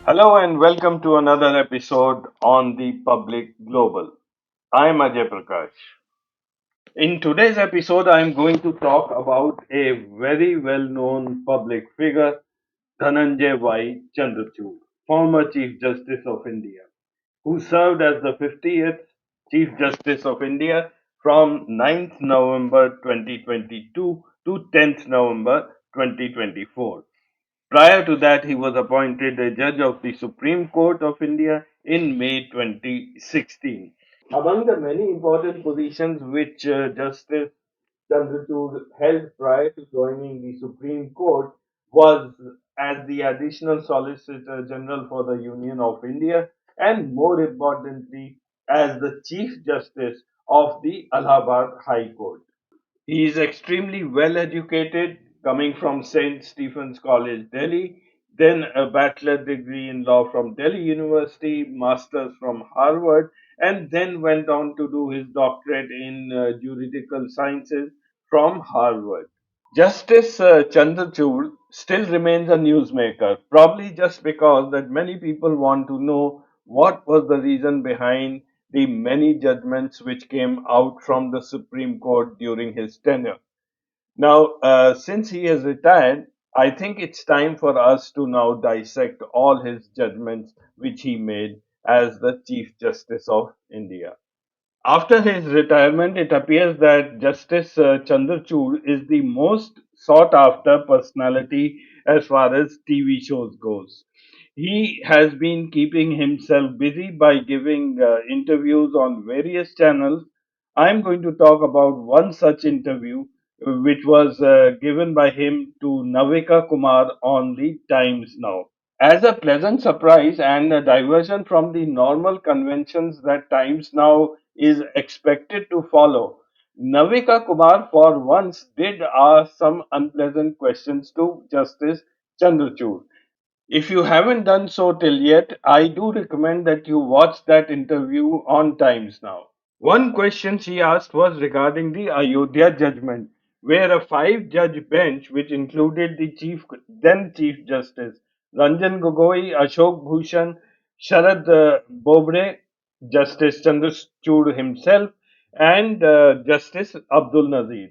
Hello and welcome to another episode on the Public Global. I am Ajay Prakash. In today's episode, I am going to talk about a very well known public figure, Dhananjay Y. Chandrachud, former Chief Justice of India, who served as the 50th Chief Justice of India from 9th November 2022 to 10th November 2024. Prior to that, he was appointed a judge of the Supreme Court of India in May 2016. Among the many important positions which Justice Chandrachud held prior to joining the Supreme Court was as the Additional Solicitor General for the Union of India and, more importantly, as the Chief Justice of the Allahabad High Court. He is extremely well educated, coming from St. Stephen's College, Delhi, then a bachelor degree in law from Delhi University, master's from Harvard, and then went on to do his doctorate in juridical sciences from Harvard. Justice Chandrachud still remains a newsmaker, probably just because that many people want to know what was the reason behind the many judgments which came out from the Supreme Court during his tenure. Now, since he has retired, I think it's time for us to now dissect all his judgments which he made as the Chief Justice of India. After his retirement, it appears that Justice Chandrachud is the most sought after personality as far as TV shows goes. He has been keeping himself busy by giving interviews on various channels. I'm going to talk about one such interview which was given by him to Navika Kumar on the Times Now. As a pleasant surprise and a diversion from the normal conventions that Times Now is expected to follow, Navika Kumar for once did ask some unpleasant questions to Justice Chandrachud. If you haven't done so till yet, I do recommend that you watch that interview on Times Now. One question she asked was regarding the Ayodhya judgment, where a five-judge bench, which included the then Chief Justice Ranjan Gogoi, Ashok Bhushan, Sharad Bobde, Justice Chandrachud himself, and Justice Abdul Nazir.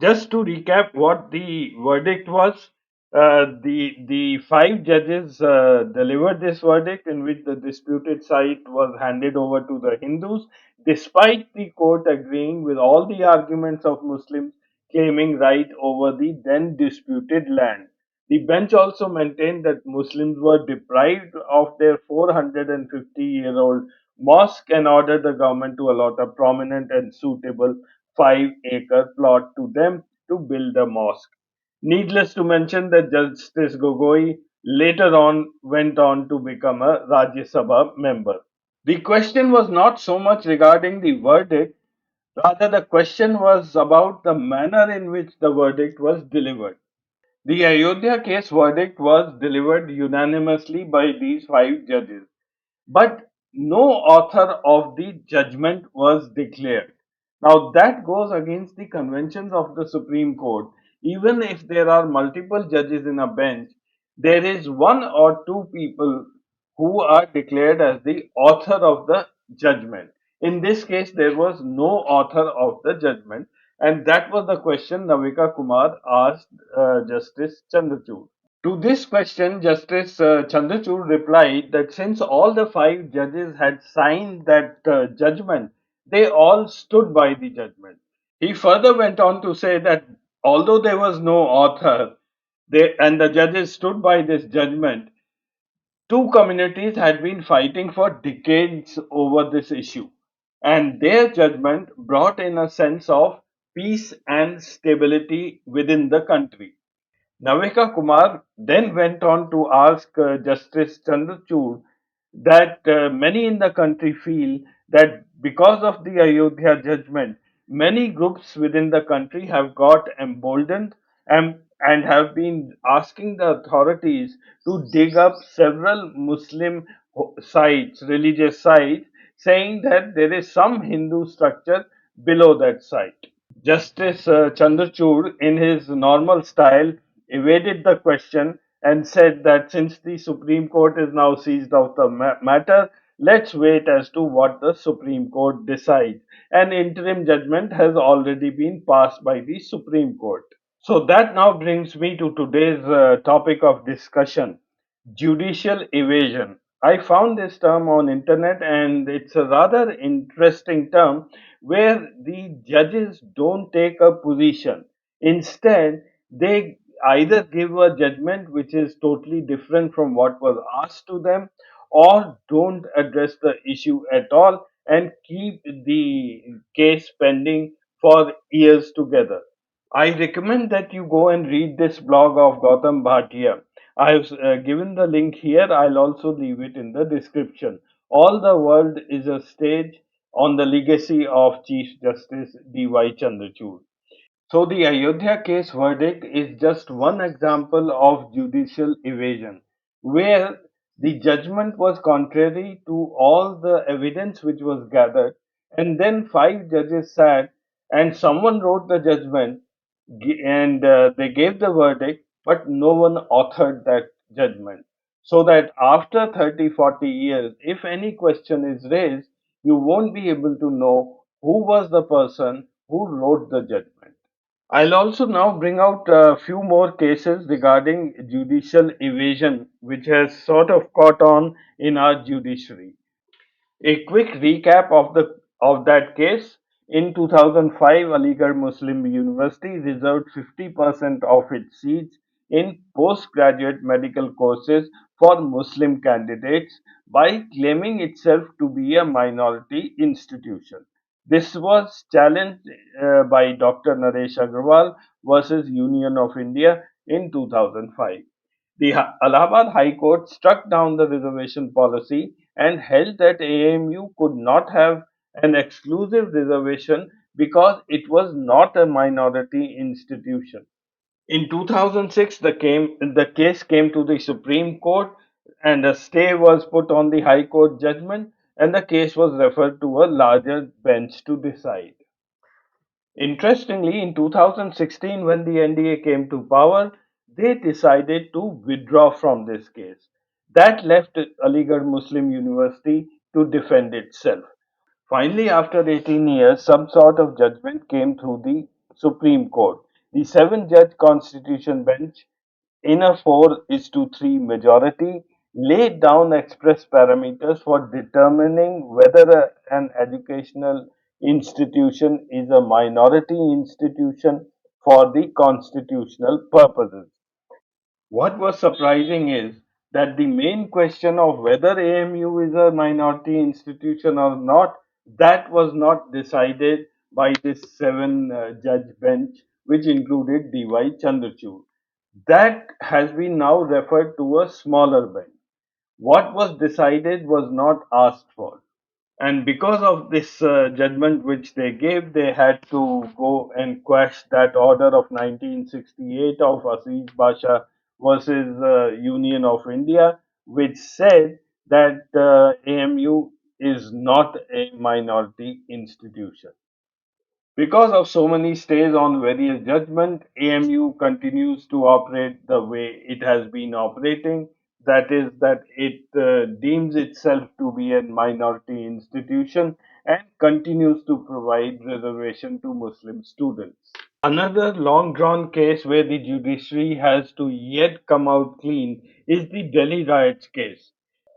Just to recap what the verdict was, the five judges delivered this verdict in which the disputed site was handed over to the Hindus, despite the court agreeing with all the arguments of Muslims claiming right over the then disputed land. The bench also maintained that Muslims were deprived of their 450-year-old mosque and ordered the government to allot a prominent and suitable 5-acre plot to them to build a mosque. Needless to mention that Justice Gogoi later on went on to become a Rajya Sabha member. The question was not so much regarding the verdict, rather, the question was about the manner in which the verdict was delivered. The Ayodhya case verdict was delivered unanimously by these five judges, but no author of the judgment was declared. Now, that goes against the conventions of the Supreme Court. Even if there are multiple judges in a bench, there is one or two people who are declared as the author of the judgment. In this case, there was no author of the judgment, and that was the question Navika Kumar asked Justice Chandrachud. To this question, Justice Chandrachud replied that since all the five judges had signed that judgment, they all stood by the judgment. He further went on to say that although there was no author and the judges stood by this judgment, two communities had been fighting for decades over this issue, and their judgment brought in a sense of peace and stability within the country. Navika Kumar then went on to ask Justice Chandrachud that many in the country feel that because of the Ayodhya judgment, many groups within the country have got emboldened and have been asking the authorities to dig up several Muslim sites, religious sites, saying that there is some Hindu structure below that site. Justice Chandrachud, in his normal style, evaded the question and said that since the Supreme Court is now seized of the matter, let's wait as to what the Supreme Court decides. An interim judgment has already been passed by the Supreme Court. So that now brings me to today's topic of discussion, judicial evasion. I found this term on internet and it's a rather interesting term where the judges don't take a position. Instead, they either give a judgment which is totally different from what was asked to them, or don't address the issue at all and keep the case pending for years together. I recommend that you go and read this blog of Gautam Bhatia. I've given the link here. I'll also leave it in the description. All the world is a stage on the legacy of Chief Justice DY Chandrachud. So the Ayodhya case verdict is just one example of judicial evasion, where the judgment was contrary to all the evidence which was gathered, and then five judges sat and someone wrote the judgment and they gave the verdict, but no one authored that judgment. So that after 30, 40 years, if any question is raised, you won't be able to know who was the person who wrote the judgment. I'll also now bring out a few more cases regarding judicial evasion, which has sort of caught on in our judiciary. A quick recap of that case. In 2005, Aligarh Muslim University reserved 50% of its seats in postgraduate medical courses for Muslim candidates by claiming itself to be a minority institution. This was challenged by Dr. Naresh Agrawal versus Union of India in 2005. The Allahabad High Court struck down the reservation policy and held that AMU could not have an exclusive reservation because it was not a minority institution. In 2006, the case came to the Supreme Court and a stay was put on the High Court judgment, and the case was referred to a larger bench to decide. Interestingly, in 2016, when the NDA came to power, they decided to withdraw from this case. That left Aligarh Muslim University to defend itself. Finally, after 18 years, some sort of judgment came through the Supreme Court. The seven judge constitution bench in a 4 is to 3 majority laid down express parameters for determining whether an educational institution is a minority institution for the constitutional purposes. What was surprising is that the main question of whether AMU is a minority institution or not, that was not decided by this seven judge bench, which included DY Chandrachud. That has been now referred to a smaller bench. What was decided was not asked for. And because of this judgment which they gave, they had to go and quash that order of 1968 of Aziz Basha versus Union of India, which said that AMU is not a minority institution. Because of so many stays on various judgment, AMU continues to operate the way it has been operating. That is, that it deems itself to be a minority institution and continues to provide reservation to Muslim students. Another long drawn case where the judiciary has to yet come out clean is the Delhi riots case.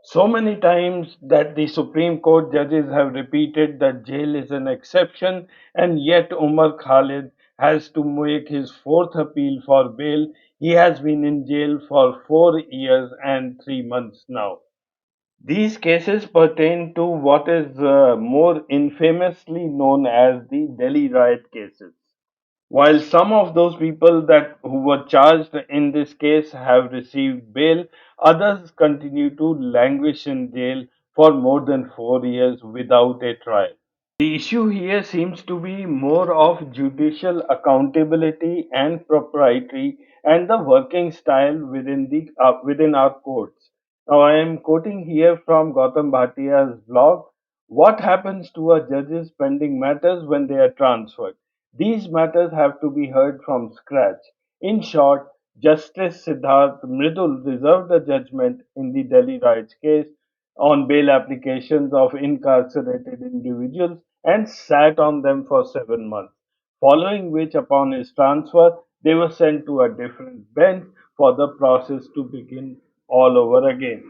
So many times that the Supreme Court judges have repeated that jail is an exception, and yet Umar Khalid has to make his fourth appeal for bail. He has been in jail for 4 years and 3 months now. These cases pertain to what is more infamously known as the Delhi riot cases. While some of those people that who were charged in this case have received bail, others continue to languish in jail for more than 4 years without a trial. The issue here seems to be more of judicial accountability and propriety and the working style within our courts. Now, I am quoting here from Gautam Bhatia's blog. What happens to a judge's pending matters when they are transferred? These matters have to be heard from scratch. In short, Justice Siddharth Mridul reserved a judgment in the Delhi riots case on bail applications of incarcerated individuals and sat on them for 7 months, following which, upon his transfer, they were sent to a different bench for the process to begin all over again.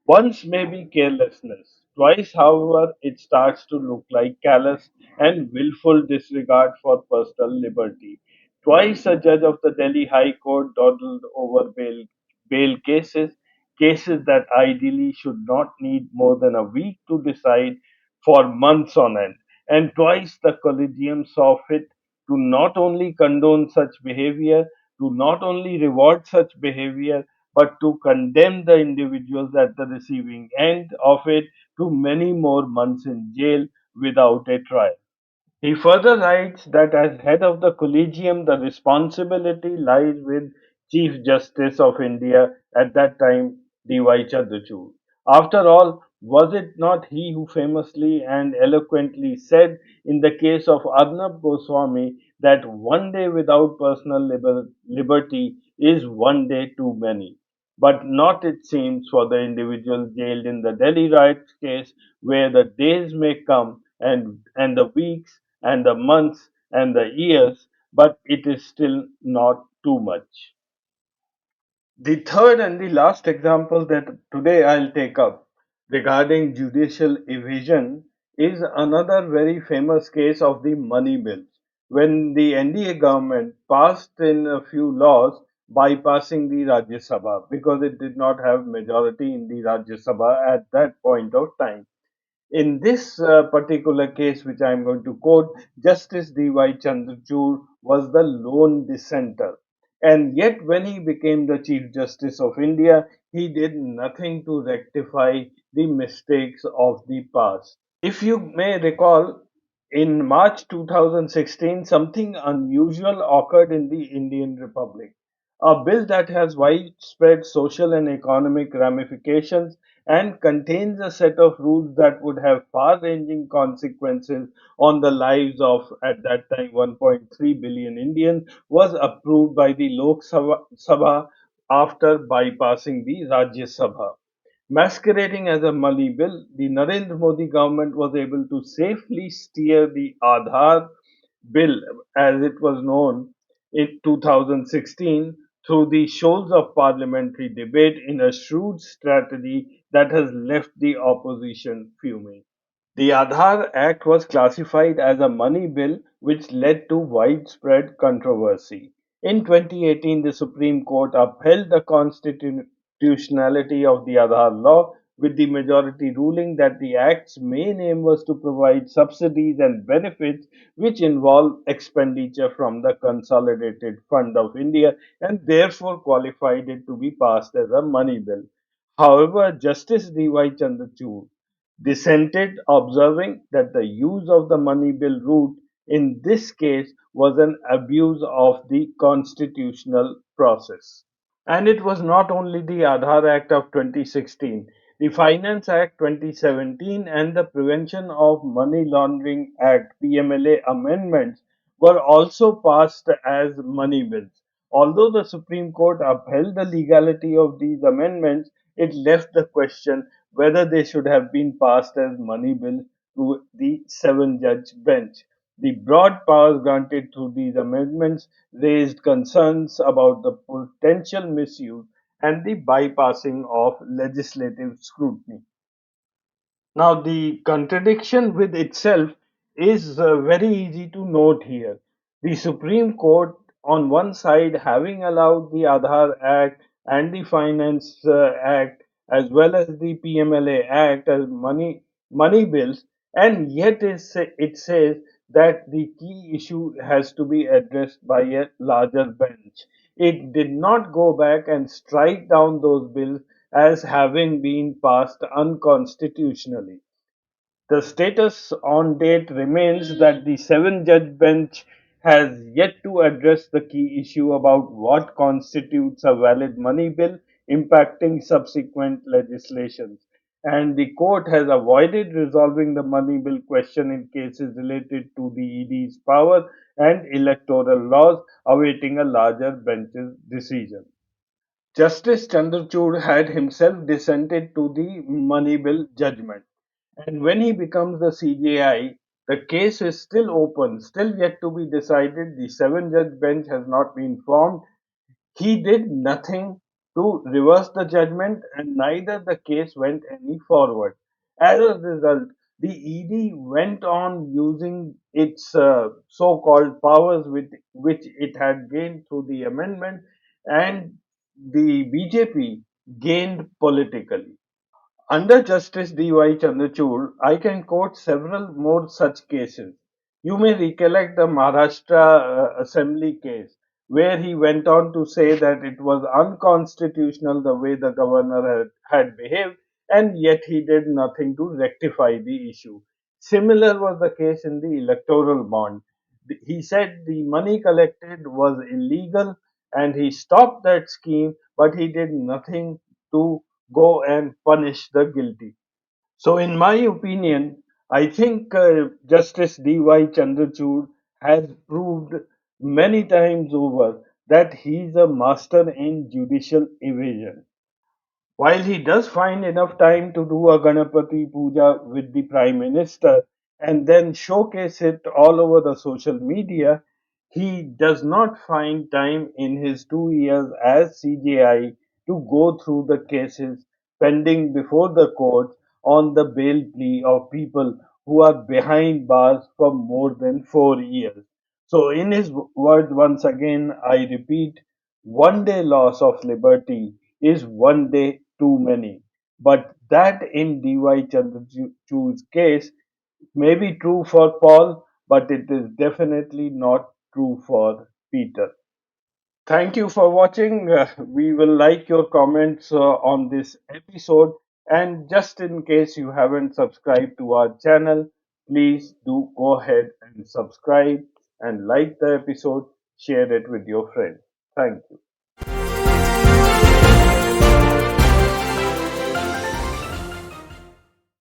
Once may be carelessness. Twice, however, it starts to look like callous and willful disregard for personal liberty. Twice, a judge of the Delhi High Court dawdled over bail cases that ideally should not need more than a week to decide for months on end. And twice, the collegium saw fit to not only condone such behavior, to not only reward such behavior, but to condemn the individuals at the receiving end of it to many more months in jail without a trial. He further writes that as head of the collegium, the responsibility lies with Chief Justice of India at that time, DY Chandrachud. After all, was it not he who famously and eloquently said in the case of Arnab Goswami that one day without personal liberty is one day too many? But not, it seems, for the individuals jailed in the Delhi riots case, where the days may come and the weeks and the months and the years, but it is still not too much. The third and the last example that today I'll take up regarding judicial evasion is another very famous case of the money bills. When the NDA government passed in a few laws bypassing the Rajya Sabha because it did not have majority in the Rajya Sabha at that point of time. In this particular case, which I am going to quote, Justice D.Y. Chandrachud was the lone dissenter. And yet, when he became the Chief Justice of India, he did nothing to rectify the mistakes of the past. If you may recall, in March 2016, something unusual occurred in the Indian Republic. A bill that has widespread social and economic ramifications and contains a set of rules that would have far ranging consequences on the lives of, at that time, 1.3 billion Indians, was approved by the Sabha after bypassing the Rajya Sabha. Masquerading as a money bill, the Narendra Modi government was able to safely steer the Aadhaar bill, as it was known, in 2016 through the shoals of parliamentary debate in a shrewd strategy that has left the opposition fuming. The Aadhaar Act was classified as a money bill, which led to widespread controversy. In 2018, the Supreme Court upheld the constitutionality of the Aadhaar law with the majority ruling that the Act's main aim was to provide subsidies and benefits which involve expenditure from the Consolidated Fund of India and therefore qualified it to be passed as a money bill. However, Justice D.Y. Chandrachud dissented, observing that the use of the money bill route in this case was an abuse of the constitutional process. And it was not only the Aadhaar Act of 2016, the Finance Act 2017 and the Prevention of Money Laundering Act PMLA amendments were also passed as money bills. Although the Supreme Court upheld the legality of these amendments, it left the question whether they should have been passed as money bills to the seven judge bench. The broad powers granted through these amendments raised concerns about the potential misuse and the bypassing of legislative scrutiny. Now, the contradiction with itself is very easy to note here. The Supreme Court, on one side, having allowed the Aadhaar Act and the Finance Act, as well as the PMLA Act as money bills, and yet it says that the key issue has to be addressed by a larger bench. It did not go back and strike down those bills as having been passed unconstitutionally. The status on date remains that the seven judge bench has yet to address the key issue about what constitutes a valid money bill impacting subsequent legislations. and the court has avoided resolving the money bill question in cases related to the ED's power and electoral laws, awaiting a larger bench's decision. Justice Chandrachud had himself dissented to the money bill judgment, and when he becomes the CJI, the case is still open, still yet to be decided. The seven judge bench has not been formed. He did nothing to reverse the judgment, and neither the case went any forward. As a result, the ED went on using its so called powers which it had gained through the amendment, and the BJP gained politically. Under Justice D.Y. Chandrachud, I can quote several more such cases. You may recollect the Maharashtra Assembly case, where he went on to say that it was unconstitutional the way the governor had behaved, and yet he did nothing to rectify the issue. Similar was the case in the electoral bond. He said the money collected was illegal and he stopped that scheme, but he did nothing to go and punish the guilty. So, in my opinion, I think Justice D.Y. Chandrachud has proved many times over that he is a master in judicial evasion. While he does find enough time to do a Ganapati Puja with the Prime Minister and then showcase it all over the social media, he does not find time in his 2 years as CJI to go through the cases pending before the courts on the bail plea of people who are behind bars for more than 4 years. So, in his words, once again, I repeat, one day loss of liberty is one day too many. But that in DY Chandrachud's case may be true for Paul, but it is definitely not true for Peter. Thank you for watching. We will like your comments on this episode. And just in case you haven't subscribed to our channel, please do go ahead and subscribe and like the episode, share it with your friends. Thank you.